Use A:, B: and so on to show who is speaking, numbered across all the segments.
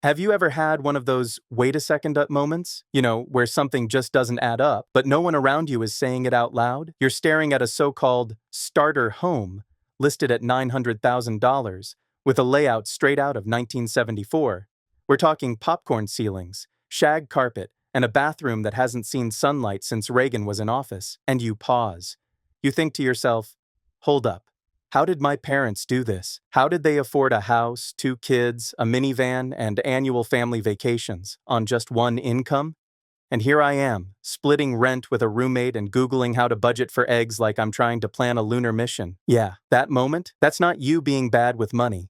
A: Have you ever had one of those wait a second up moments? Where something just doesn't add up, but no one around you is saying it out loud? You're staring at a so-called starter home listed at $900,000 with a layout straight out of 1974. We're talking popcorn ceilings, shag carpet, and a bathroom that hasn't seen sunlight since Reagan was in office. And you pause. You think to yourself, hold up. How did my parents do this? How did they afford a house, 2 kids, a minivan, and annual family vacations on just one income? And here I am, splitting rent with a roommate and Googling how to budget for eggs like I'm trying to plan a lunar mission. Yeah, that moment, that's not you being bad with money.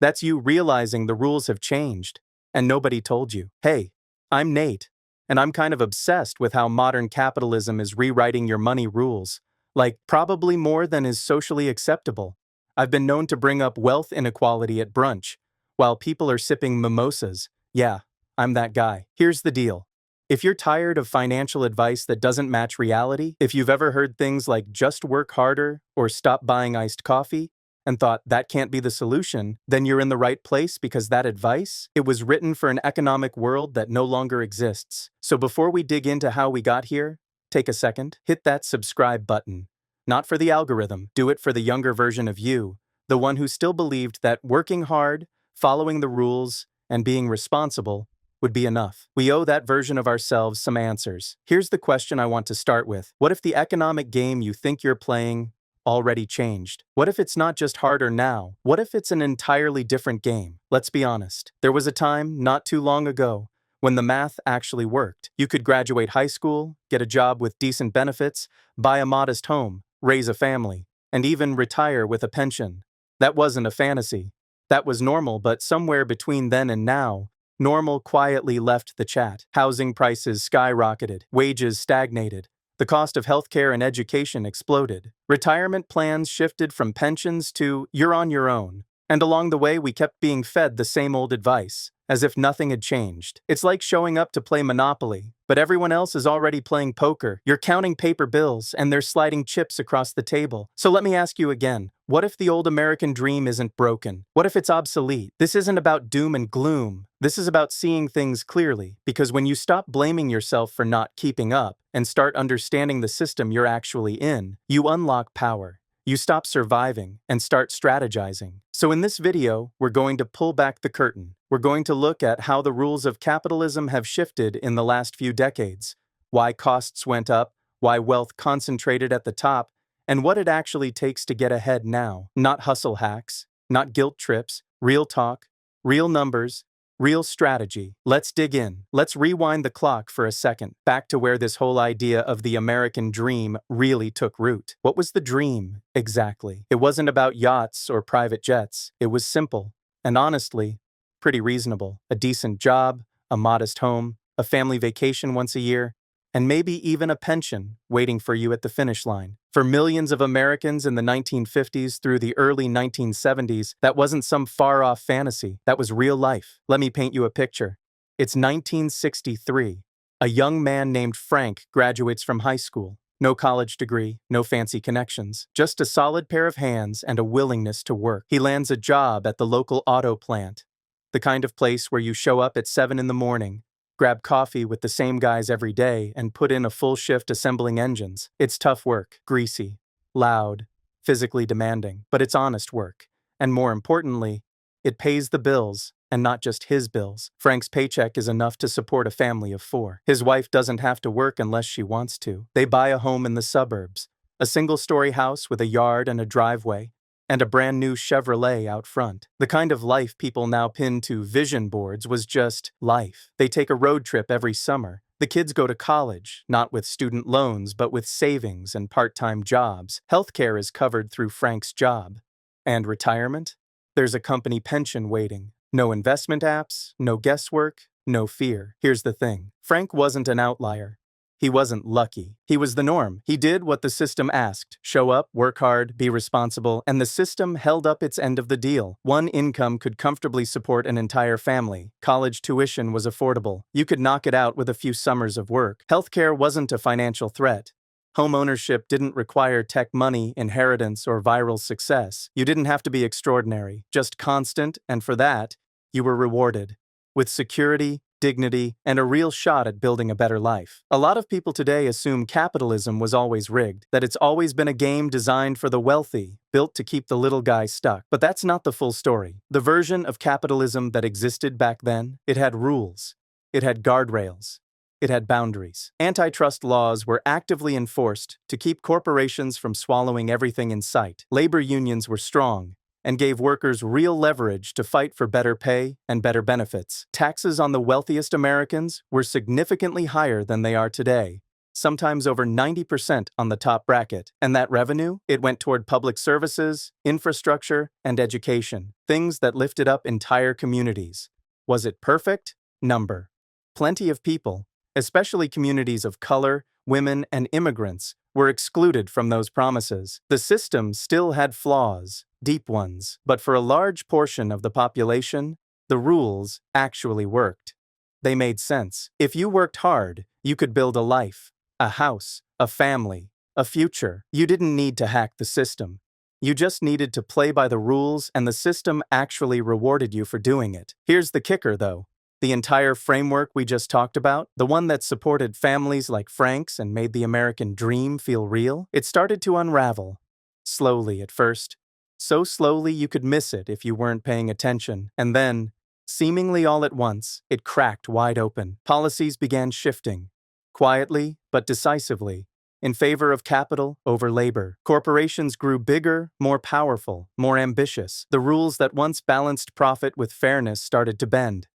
A: That's you realizing the rules have changed, and nobody told you. Hey, I'm Nate, and I'm kind of obsessed with how modern capitalism is rewriting your money rules. Like, probably more than is socially acceptable. I've been known to bring up wealth inequality at brunch, while people are sipping mimosas. Yeah, I'm that guy. Here's the deal. If you're tired of financial advice that doesn't match reality, if you've ever heard things like just work harder or stop buying iced coffee, and thought that can't be the solution, then you're in the right place because that advice, it was written for an economic world that no longer exists. So before we dig into how we got here, take a second, hit that subscribe button. Not for the algorithm, do it for the younger version of you, the one who still believed that working hard, following the rules, and being responsible would be enough. We owe that version of ourselves some answers. Here's the question I want to start with. What if the economic game you think you're playing already changed? What if it's not just harder now? What if it's an entirely different game? Let's be honest. There was a time, not too long ago, when the math actually worked. You could graduate high school, get a job with decent benefits, buy a modest home, raise a family, and even retire with a pension. That wasn't a fantasy. That was normal, but somewhere between then and now, normal quietly left the chat. Housing prices skyrocketed, wages stagnated. The cost of healthcare and education exploded. Retirement plans shifted from pensions to you're on your own. And along the way, we kept being fed the same old advice, as if nothing had changed. It's like showing up to play Monopoly, but everyone else is already playing poker. You're counting paper bills, and they're sliding chips across the table. So let me ask you again, what if the old American dream isn't broken? What if it's obsolete? This isn't about doom and gloom. This is about seeing things clearly, because when you stop blaming yourself for not keeping up and start understanding the system you're actually in, you unlock power. You stop surviving and start strategizing. So in this video, we're going to pull back the curtain. We're going to look at how the rules of capitalism have shifted in the last few decades, why costs went up, why wealth concentrated at the top, and what it actually takes to get ahead now. Not hustle hacks, not guilt trips, real talk, real numbers, real strategy. Let's dig in. Let's rewind the clock for a second, back to where this whole idea of the American dream really took root. What was the dream, exactly? It wasn't about yachts or private jets. It was simple, and honestly, pretty reasonable. A decent job, a modest home, a family vacation once a year, and maybe even a pension waiting for you at the finish line. For millions of Americans in the 1950s through the early 1970s, that wasn't some far-off fantasy. That was real life. Let me paint you a picture. It's 1963. A young man named Frank graduates from high school. No college degree, no fancy connections, just a solid pair of hands and a willingness to work. He lands a job at the local auto plant, the kind of place where you show up at 7 in the morning, grab coffee with the same guys every day, and put in a full shift assembling engines. It's tough work, greasy, loud, physically demanding, but it's honest work. And more importantly, it pays the bills, and not just his bills. Frank's paycheck is enough to support a family of 4. His wife doesn't have to work unless she wants to. They buy a home in the suburbs, a single-story house with a yard and a driveway, and a brand new Chevrolet out front. The kind of life people now pin to vision boards was just life. They take a road trip every summer. The kids go to college, not with student loans, but with savings and part-time jobs. Healthcare is covered through Frank's job. And retirement? There's a company pension waiting. No investment apps, no guesswork, no fear. Here's the thing. Frank wasn't an outlier. He wasn't lucky. He was the norm. He did what the system asked. Show up, work hard, be responsible, and the system held up its end of the deal. One income could comfortably support an entire family. College tuition was affordable. You could knock it out with a few summers of work. Healthcare wasn't a financial threat. Home ownership didn't require tech money, inheritance, or viral success. You didn't have to be extraordinary, just constant, and for that, you were rewarded. with security, dignity, and a real shot at building a better life. A lot of people today assume capitalism was always rigged, that it's always been a game designed for the wealthy, built to keep the little guy stuck. But that's not the full story. The version of capitalism that existed back then, it had rules. It had guardrails. It had boundaries. Antitrust laws were actively enforced to keep corporations from swallowing everything in sight. Labor unions were strong and gave workers real leverage to fight for better pay and better benefits. Taxes on the wealthiest Americans were significantly higher than they are today, sometimes over 90% on the top bracket. And that revenue, it went toward public services, infrastructure, and education, things that lifted up entire communities. Was it perfect? Number. Plenty of people, especially communities of color, women, and immigrants, were excluded from those promises. The system still had flaws, deep ones, but for a large portion of the population, the rules actually worked. They made sense. If you worked hard, you could build a life, a house, a family, a future. You didn't need to hack the system. You just needed to play by the rules, and the system actually rewarded you for doing it. Here's the kicker, though. The entire framework we just talked about, the one that supported families like Frank's and made the American dream feel real, it started to unravel. Slowly at first. So slowly you could miss it if you weren't paying attention. And then, seemingly all at once, it cracked wide open. Policies began shifting, quietly but decisively, in favor of capital over labor. Corporations grew bigger, more powerful, more ambitious. The rules that once balanced profit with fairness started to bend.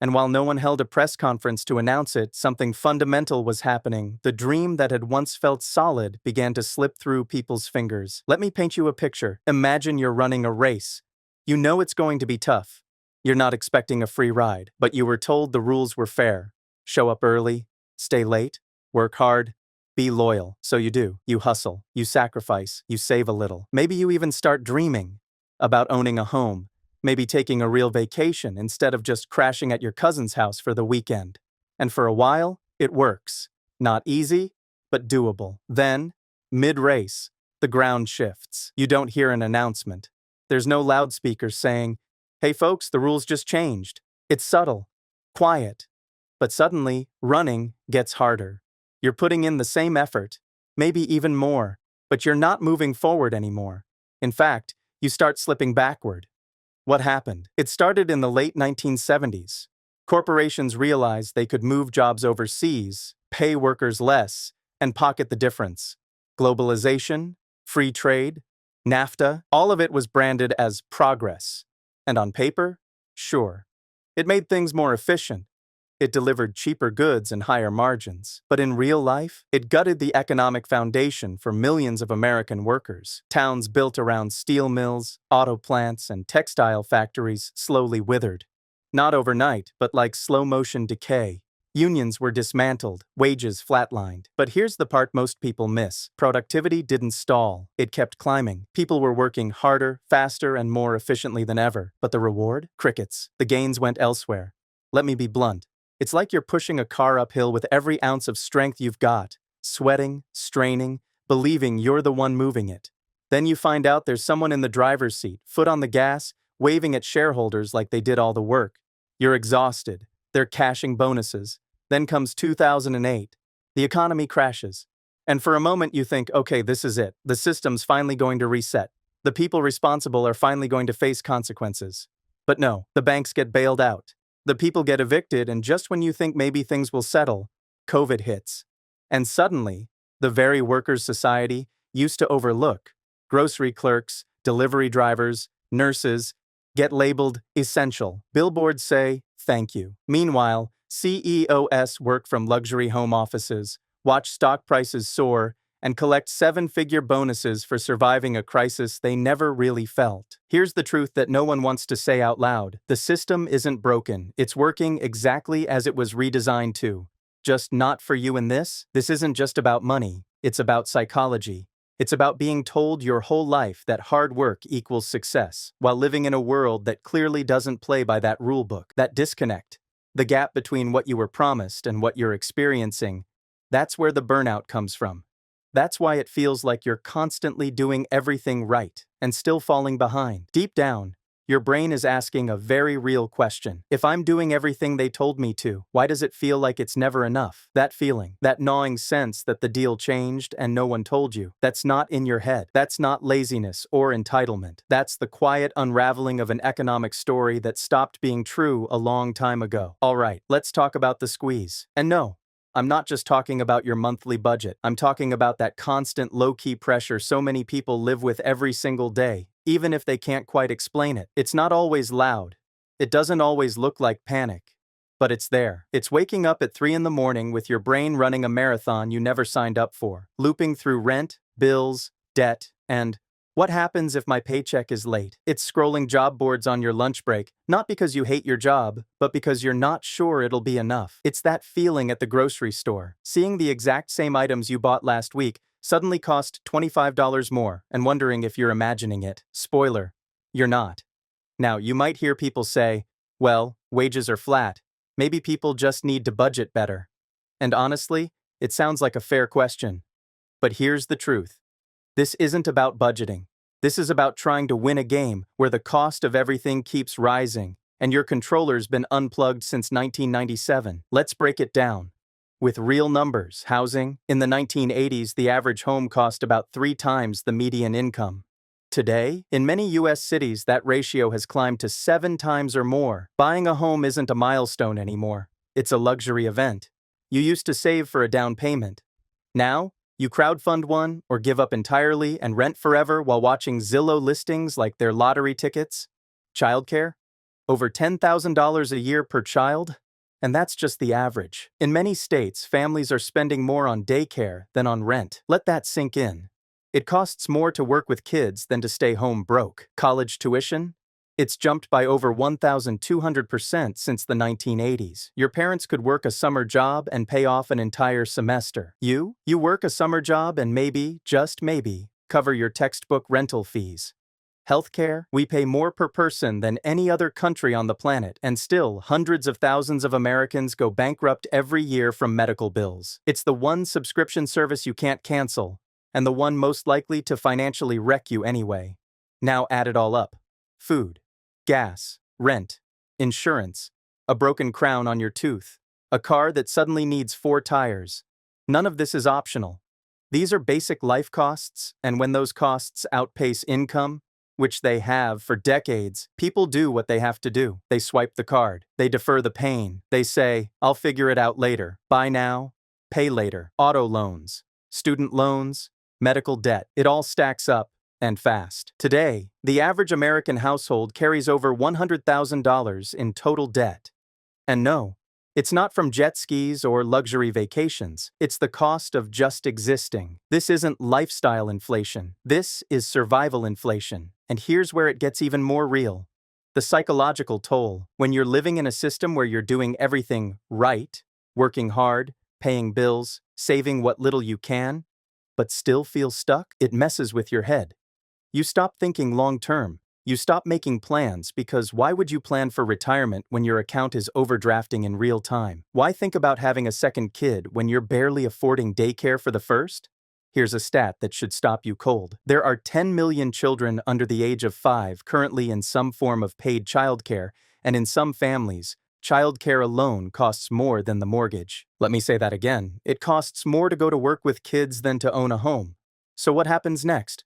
A: And while no one held a press conference to announce it, something fundamental was happening. The dream that had once felt solid began to slip through people's fingers. Let me paint you a picture. Imagine you're running a race. You know it's going to be tough. You're not expecting a free ride, but you were told the rules were fair. Show up early, stay late, work hard, be loyal. So you do. You hustle, you sacrifice, you save a little. Maybe you even start dreaming about owning a home. Maybe taking a real vacation instead of just crashing at your cousin's house for the weekend. And for a while, it works. Not easy, but doable. Then, mid-race, the ground shifts. You don't hear an announcement. There's no loudspeaker saying, "Hey folks, the rules just changed." It's subtle, quiet. But suddenly, running gets harder. You're putting in the same effort, maybe even more, but you're not moving forward anymore. In fact, you start slipping backward. What happened? It started in the late 1970s. Corporations realized they could move jobs overseas, pay workers less, and pocket the difference. Globalization, free trade, NAFTA, all of it was branded as progress. And on paper, sure. It made things more efficient. It delivered cheaper goods and higher margins. But in real life, it gutted the economic foundation for millions of American workers. Towns built around steel mills, auto plants, and textile factories slowly withered. Not overnight, but like slow-motion decay. Unions were dismantled, wages flatlined. But here's the part most people miss. Productivity didn't stall. It kept climbing. People were working harder, faster, and more efficiently than ever. But the reward? Crickets. The gains went elsewhere. Let me be blunt. It's like you're pushing a car uphill with every ounce of strength you've got, sweating, straining, believing you're the one moving it. Then you find out there's someone in the driver's seat, foot on the gas, waving at shareholders like they did all the work. You're exhausted. They're cashing bonuses. Then comes 2008. The economy crashes. And for a moment you think, okay, this is it. The system's finally going to reset. The people responsible are finally going to face consequences. But no, the banks get bailed out. The people get evicted, and just when you think maybe things will settle, COVID hits. And suddenly, the very workers' society used to overlook, grocery clerks, delivery drivers, nurses, get labeled essential. Billboards say, thank you. Meanwhile, CEOs work from luxury home offices, watch stock prices soar, and collect seven-figure bonuses for surviving a crisis they never really felt. Here's the truth that no one wants to say out loud. The system isn't broken. It's working exactly as it was redesigned to. Just not for you in this. This isn't just about money. It's about psychology. It's about being told your whole life that hard work equals success, while living in a world that clearly doesn't play by that rule book. That disconnect, the gap between what you were promised and what you're experiencing, that's where the burnout comes from. That's why it feels like you're constantly doing everything right and still falling behind. Deep down, your brain is asking a very real question. If I'm doing everything they told me to, why does it feel like it's never enough? That feeling, that gnawing sense that the deal changed and no one told you, that's not in your head. That's not laziness or entitlement. That's the quiet unraveling of an economic story that stopped being true a long time ago. All right, let's talk about the squeeze. And no, I'm not just talking about your monthly budget. I'm talking about that constant low-key pressure so many people live with every single day, even if they can't quite explain it. It's not always loud. It doesn't always look like panic. But it's there. It's waking up at 3 in the morning with your brain running a marathon you never signed up for, looping through rent, bills, debt, and what happens if my paycheck is late? It's scrolling job boards on your lunch break, not because you hate your job, but because you're not sure it'll be enough. It's that feeling at the grocery store, seeing the exact same items you bought last week suddenly cost $25 more, and wondering if you're imagining it. Spoiler, you're not. Now, you might hear people say, well, wages are flat. Maybe people just need to budget better. And honestly, it sounds like a fair question. But here's the truth. This isn't about budgeting. This is about trying to win a game where the cost of everything keeps rising, and your controller's been unplugged since 1997. Let's break it down. With real numbers, housing, in the 1980s, the average home cost about 3 times the median income. Today, in many U.S. cities, that ratio has climbed to 7 times or more. Buying a home isn't a milestone anymore. It's a luxury event. You used to save for a down payment. Now, you crowdfund one or give up entirely and rent forever while watching Zillow listings like they're lottery tickets. Childcare? Over $10,000 a year per child? And that's just the average. In many states, families are spending more on daycare than on rent. Let that sink in. It costs more to work with kids than to stay home broke. College tuition? It's jumped by over 1,200% since the 1980s. Your parents could work a summer job and pay off an entire semester. You work a summer job and maybe, just maybe, cover your textbook rental fees. Healthcare? We pay more per person than any other country on the planet, and still, hundreds of thousands of Americans go bankrupt every year from medical bills. It's the one subscription service you can't cancel, and the one most likely to financially wreck you anyway. Now add it all up. Food, gas, rent, insurance, a broken crown on your tooth, a car that suddenly needs 4 tires. None of this is optional. These are basic life costs, and when those costs outpace income, which they have for decades, people do what they have to do. They swipe the card. They defer the pain. They say, I'll figure it out later. Buy now, pay later. Auto loans, student loans, medical debt. It all stacks up. And fast. Today, the average American household carries over $100,000 in total debt. And no, it's not from jet skis or luxury vacations. It's the cost of just existing. This isn't lifestyle inflation. This is survival inflation. And here's where it gets even more real. The psychological toll. When you're living in a system where you're doing everything right, working hard, paying bills, saving what little you can, but still feel stuck, it messes with your head. You stop thinking long-term. You stop making plans because why would you plan for retirement when your account is overdrafting in real time? Why think about having a second kid when you're barely affording daycare for the first? Here's a stat that should stop you cold. There are 10 million children under the age of 5 currently in some form of paid childcare, and in some families, childcare alone costs more than the mortgage. Let me say that again. It costs more to go to work with kids than to own a home. So what happens next?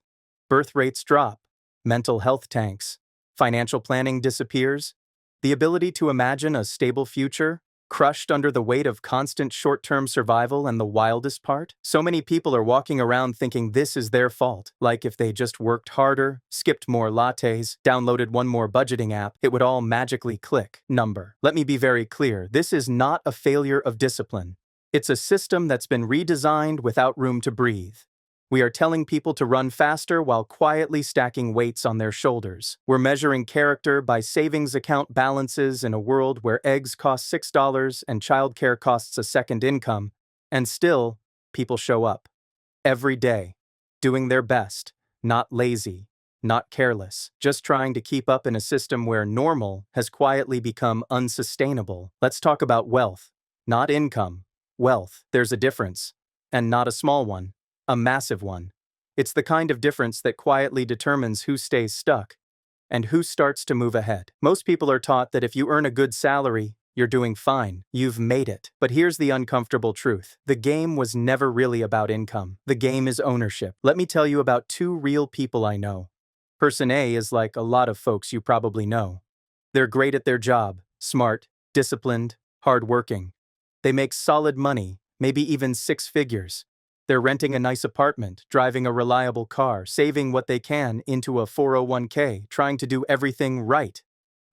A: Birth rates drop, mental health tanks, financial planning disappears, the ability to imagine a stable future crushed under the weight of constant short-term survival, and the wildest part? So many people are walking around thinking this is their fault, like if they just worked harder, skipped more lattes, downloaded one more budgeting app, it would all magically click. Let me be very clear, this is not a failure of discipline. It's a system that's been redesigned without room to breathe. We are telling people to run faster while quietly stacking weights on their shoulders. We're measuring character by savings account balances in a world where eggs cost $6 and childcare costs a second income, and still, people show up. Every day, doing their best, not lazy, not careless, just trying to keep up in a system where normal has quietly become unsustainable. Let's talk about wealth, not income. Wealth, there's a difference, and not a small one. A massive one. It's the kind of difference that quietly determines who stays stuck And who starts to move ahead? Most people are taught that if you earn a good salary, you're doing fine. You've made it. But here's the uncomfortable truth. The game was never really about income. The game is ownership. Let me tell you about two real people I know. Person A is like a lot of folks you probably know. They're great at their job, smart, disciplined, hardworking. They make solid money, maybe even six figures. They're renting a nice apartment, driving a reliable car, saving what they can into a 401k, trying to do everything right.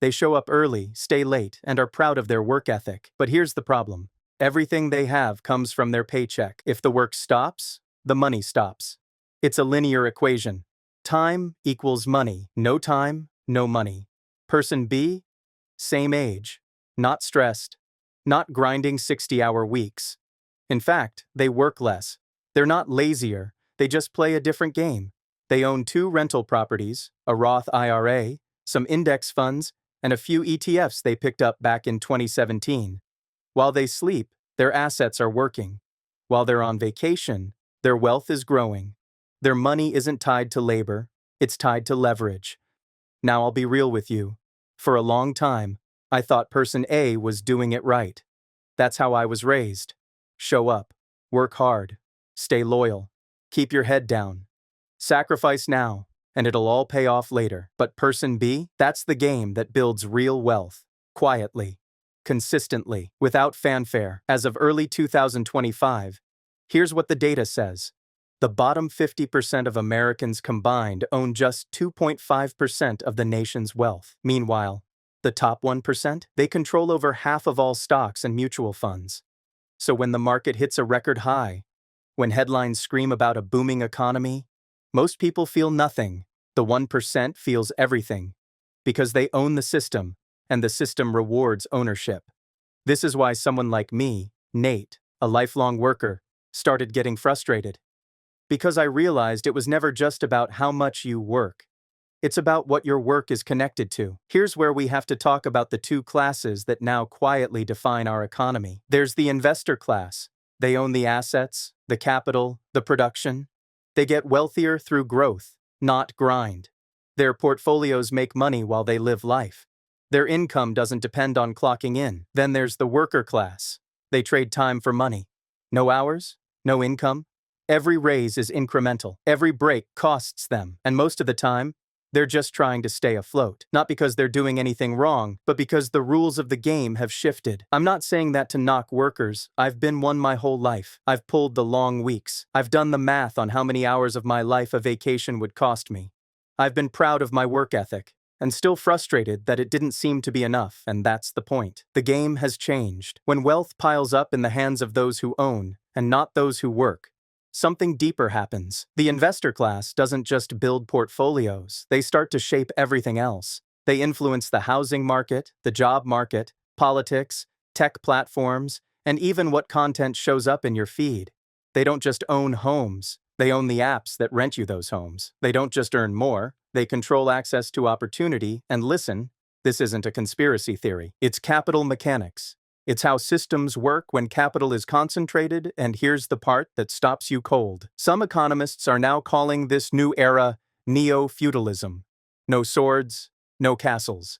A: They show up early, stay late, and are proud of their work ethic. But here's the problem. Everything they have comes from their paycheck. If the work stops, the money stops. It's a linear equation. Time equals money. No time, no money. Person B, same age, not stressed, not grinding 60-hour weeks. In fact, they work less. They're not lazier, they just play a different game. They own 2 rental properties, a Roth IRA, some index funds, and a few ETFs they picked up back in 2017. While they sleep, their assets are working. While they're on vacation, their wealth is growing. Their money isn't tied to labor, it's tied to leverage. Now I'll be real with you. For a long time, I thought person A was doing it right. That's how I was raised. Show up, work hard, stay loyal, keep your head down. Sacrifice now, and it'll all pay off later. But person B, that's the game that builds real wealth, quietly, consistently, without fanfare. As of early 2025, here's what the data says. The bottom 50% of Americans combined own just 2.5% of the nation's wealth. Meanwhile, the top 1%, they control over half of all stocks and mutual funds. So when the market hits a record high, when headlines scream about a booming economy, most people feel nothing. The 1% feels everything, because they own the system, and the system rewards ownership. This is why someone like me, Nate, a lifelong worker, started getting frustrated. Because I realized it was never just about how much you work. It's about what your work is connected to. Here's where we have to talk about the two classes that now quietly define our economy. There's the investor class. They own the assets, the capital, the production. They get wealthier through growth, not grind. Their portfolios make money while they live life. Their income doesn't depend on clocking in. Then there's the worker class. They trade time for money. No hours, no income. Every raise is incremental. Every break costs them. And most of the time, they're just trying to stay afloat. Not because they're doing anything wrong, but because the rules of the game have shifted. I'm not saying that to knock workers. I've been one my whole life. I've pulled the long weeks. I've done the math on how many hours of my life a vacation would cost me. I've been proud of my work ethic, and still frustrated that it didn't seem to be enough, and that's the point. The game has changed. When wealth piles up in the hands of those who own, and not those who work, something deeper happens. The investor class doesn't just build portfolios, they start to shape everything else. They influence the housing market, the job market, politics, tech platforms, and even what content shows up in your feed. They don't just own homes, they own the apps that rent you those homes. They don't just earn more, they control access to opportunity, and listen, this isn't a conspiracy theory. It's capital mechanics. It's how systems work when capital is concentrated, and here's the part that stops you cold. Some economists are now calling this new era neo-feudalism. No swords, no castles.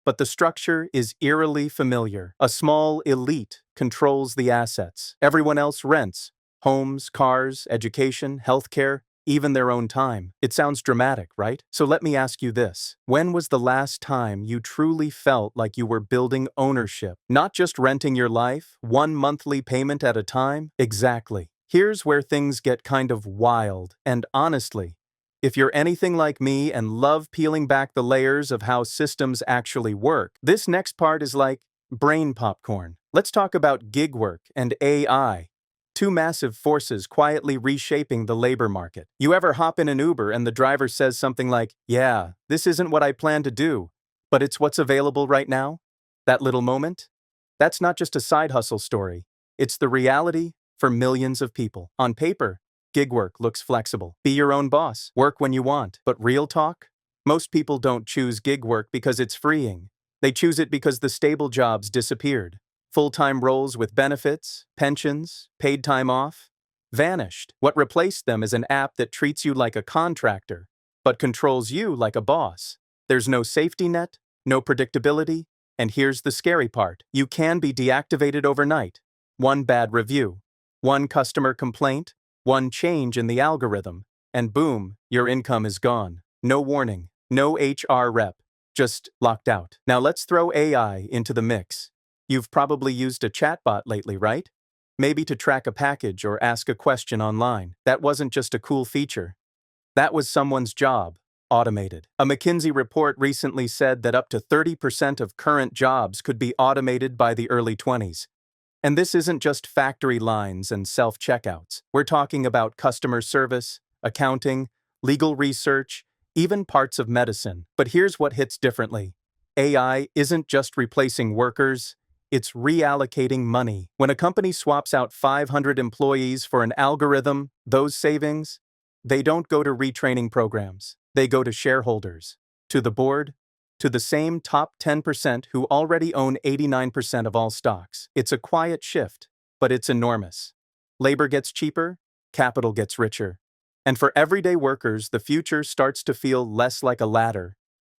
A: But the structure is eerily familiar. A small elite controls the assets. Everyone else rents. Homes, cars, education, healthcare, even their own time. It sounds dramatic, right? So let me ask you this. When was the last time you truly felt like you were building ownership? Not just renting your life, one monthly payment at a time? Exactly. Here's where things get kind of wild, and honestly, if you're anything like me and love peeling back the layers of how systems actually work, this next part is like brain popcorn. Let's talk about gig work and AI. Two massive forces quietly reshaping the labor market. You ever hop in an Uber and the driver says something like, "Yeah, this isn't what I planned to do, but it's what's available right now"? That little moment? That's not just a side hustle story. It's the reality for millions of people. On paper, gig work looks flexible. Be your own boss, work when you want. But real talk? Most people don't choose gig work because it's freeing. They choose it because the stable jobs disappeared. Full-time roles with benefits, pensions, paid time off, vanished. What replaced them is an app that treats you like a contractor, but controls you like a boss. There's no safety net, no predictability, and here's the scary part. You can be deactivated overnight. One bad review, one customer complaint, one change in the algorithm, and boom, your income is gone. No warning, no HR rep, just locked out. Now let's throw AI into the mix. You've probably used a chatbot lately, right? Maybe to track a package or ask a question online. That wasn't just a cool feature. That was someone's job, automated. A McKinsey report recently said that up to 30% of current jobs could be automated by the early 20s. And this isn't just factory lines and self-checkouts. We're talking about customer service, accounting, legal research, even parts of medicine. But here's what hits differently. AI isn't just replacing workers, it's reallocating money. When a company swaps out 500 employees for an algorithm, those savings, they don't go to retraining programs. They go to shareholders, to the board, to the same top 10% who already own 89% of all stocks. It's a quiet shift, but it's enormous. Labor gets cheaper, capital gets richer. And for everyday workers, the future starts to feel less like a ladder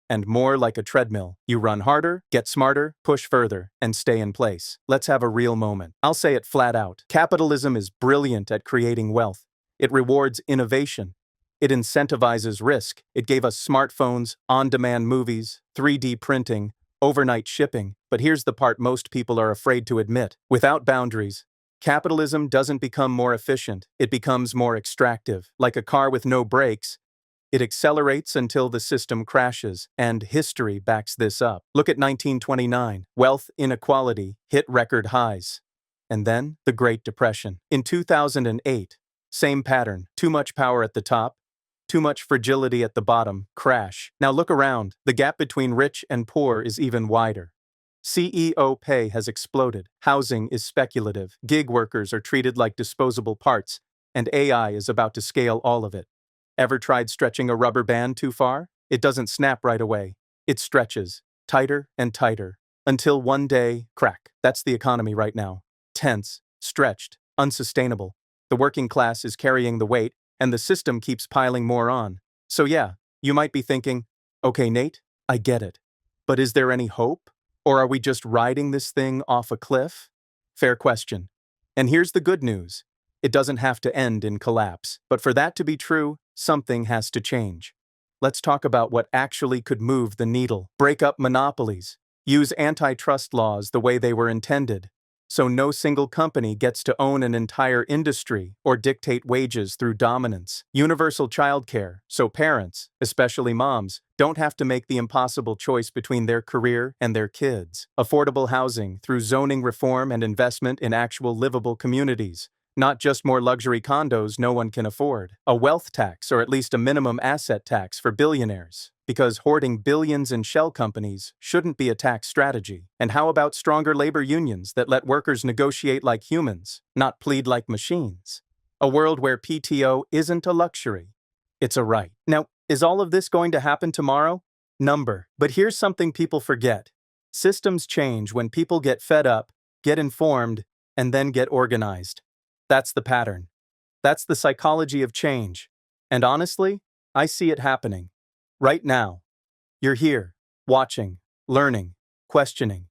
A: and more like a treadmill. You run harder, get smarter, push further, and stay in place. Let's have a real moment. I'll say it flat out. Capitalism is brilliant at creating wealth. It rewards innovation. It incentivizes risk. It gave us smartphones, on-demand movies, 3D printing, overnight shipping. But here's the part most people are afraid to admit. Without boundaries, capitalism doesn't become more efficient. It becomes more extractive. Like a car with no brakes, it accelerates until the system crashes, and history backs this up. Look at 1929. Wealth inequality hit record highs. And then, the Great Depression. In 2008, same pattern. Too much power at the top, too much fragility at the bottom, crash. Now look around. The gap between rich and poor is even wider. CEO pay has exploded. Housing is speculative. Gig workers are treated like disposable parts, and AI is about to scale all of it. Ever tried stretching a rubber band too far? It doesn't snap right away. It stretches, tighter and tighter, until one day, crack. That's the economy right now. Tense, stretched, unsustainable. The working class is carrying the weight, and the system keeps piling more on. So yeah, you might be thinking, okay, Nate, I get it. But is there any hope? Or are we just riding this thing off a cliff? Fair question. And here's the good news. It doesn't have to end in collapse. But for that to be true, something has to change. Let's talk about what actually could move the needle. Break up monopolies. Use antitrust laws the way they were intended, so no single company gets to own an entire industry or dictate wages through dominance. Universal childcare, so parents, especially moms, don't have to make the impossible choice between their career and their kids. Affordable housing through zoning reform and investment in actual livable communities, not just more luxury condos no one can afford. A wealth tax, or at least a minimum asset tax for billionaires, because hoarding billions in shell companies shouldn't be a tax strategy. And how about stronger labor unions that let workers negotiate like humans, not plead like machines? A world where PTO isn't a luxury, it's a right. Now, is all of this going to happen tomorrow? Number. But here's something people forget. Systems change when people get fed up, get informed, and then get organized. That's the pattern. That's the psychology of change. And honestly, I see it happening. Right now. You're here, watching, learning, questioning.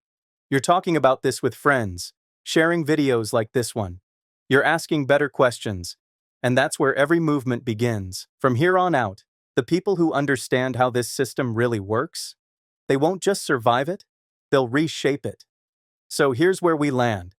A: You're talking about this with friends, sharing videos like this one. You're asking better questions. And that's where every movement begins. From here on out, the people who understand how this system really works, they won't just survive it, they'll reshape it. So here's where we land.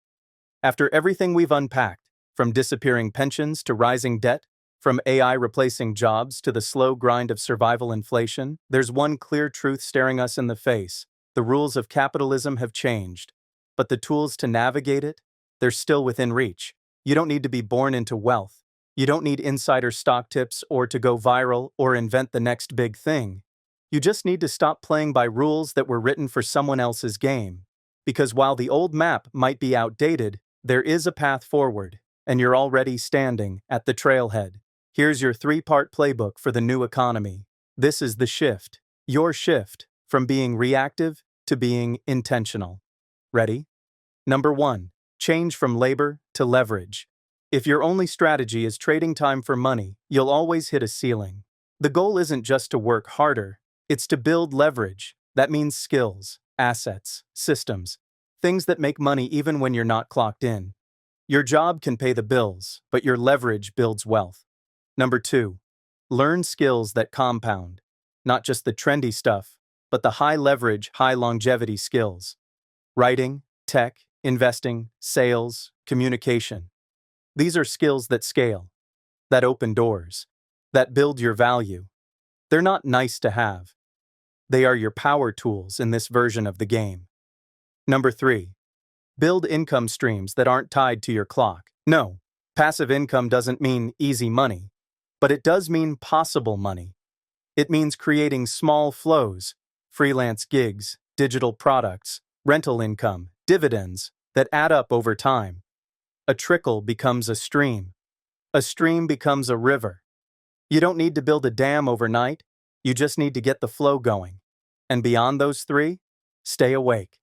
A: After everything we've unpacked, from disappearing pensions to rising debt, from AI replacing jobs to the slow grind of survival inflation, there's one clear truth staring us in the face. The rules of capitalism have changed, but the tools to navigate it, they're still within reach. You don't need to be born into wealth. You don't need insider stock tips or to go viral or invent the next big thing. You just need to stop playing by rules that were written for someone else's game. Because while the old map might be outdated, there is a path forward, and you're already standing at the trailhead. Here's your 3-part playbook for the new economy. This is the shift. Your shift from being reactive to being intentional. Ready? Number 1. Change from labor to leverage. If your only strategy is trading time for money, you'll always hit a ceiling. The goal isn't just to work harder, It's to build leverage. That means skills, assets, systems, things that make money even when you're not clocked in. Your job can pay the bills, but your leverage builds wealth. Number 2, learn skills that compound. Not just the trendy stuff, but the high leverage, high longevity skills. Writing, tech, investing, sales, communication. These are skills that scale, that open doors, that build your value. They're not nice to have. They are your power tools in this version of the game. Number 3, build income streams that aren't tied to your clock. No, passive income doesn't mean easy money, but it does mean possible money. It means creating small flows, freelance gigs, digital products, rental income, dividends that add up over time. A trickle becomes a stream. A stream becomes a river. You don't need to build a dam overnight, you just need to get the flow going. And beyond those 3, stay awake.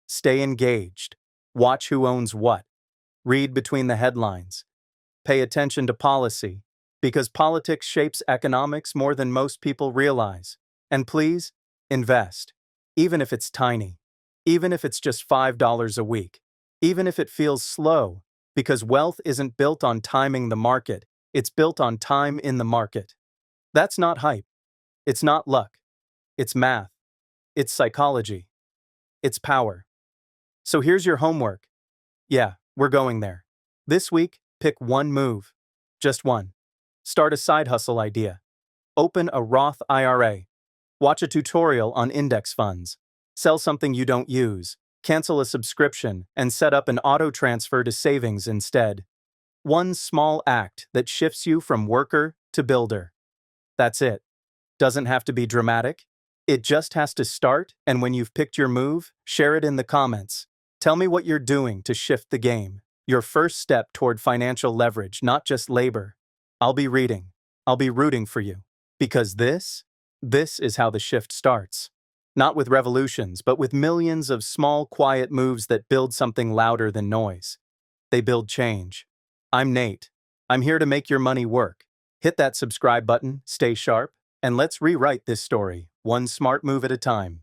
A: Stay engaged. Watch who owns what. Read between the headlines. Pay attention to policy, because politics shapes economics more than most people realize. And please, invest. Even if it's tiny. Even if it's just $5 a week. Even if it feels slow, because wealth isn't built on timing the market, it's built on time in the market. That's not hype. It's not luck. It's math. It's psychology. It's power. So here's your homework. Yeah, we're going there. This week, pick one move. Just one. Start a side hustle idea. Open a Roth IRA. Watch a tutorial on index funds. Sell something you don't use. Cancel a subscription and set up an auto transfer to savings instead. One small act that shifts you from worker to builder. That's it. Doesn't have to be dramatic. It just has to start, and when you've picked your move, share it in the comments. Tell me what you're doing to shift the game. Your first step toward financial leverage, not just labor. I'll be reading. I'll be rooting for you. Because this is how the shift starts. Not with revolutions, but with millions of small, quiet moves that build something louder than noise. They build change. I'm Nate. I'm here to make your money work. Hit that subscribe button, stay sharp, and let's rewrite this story, one smart move at a time.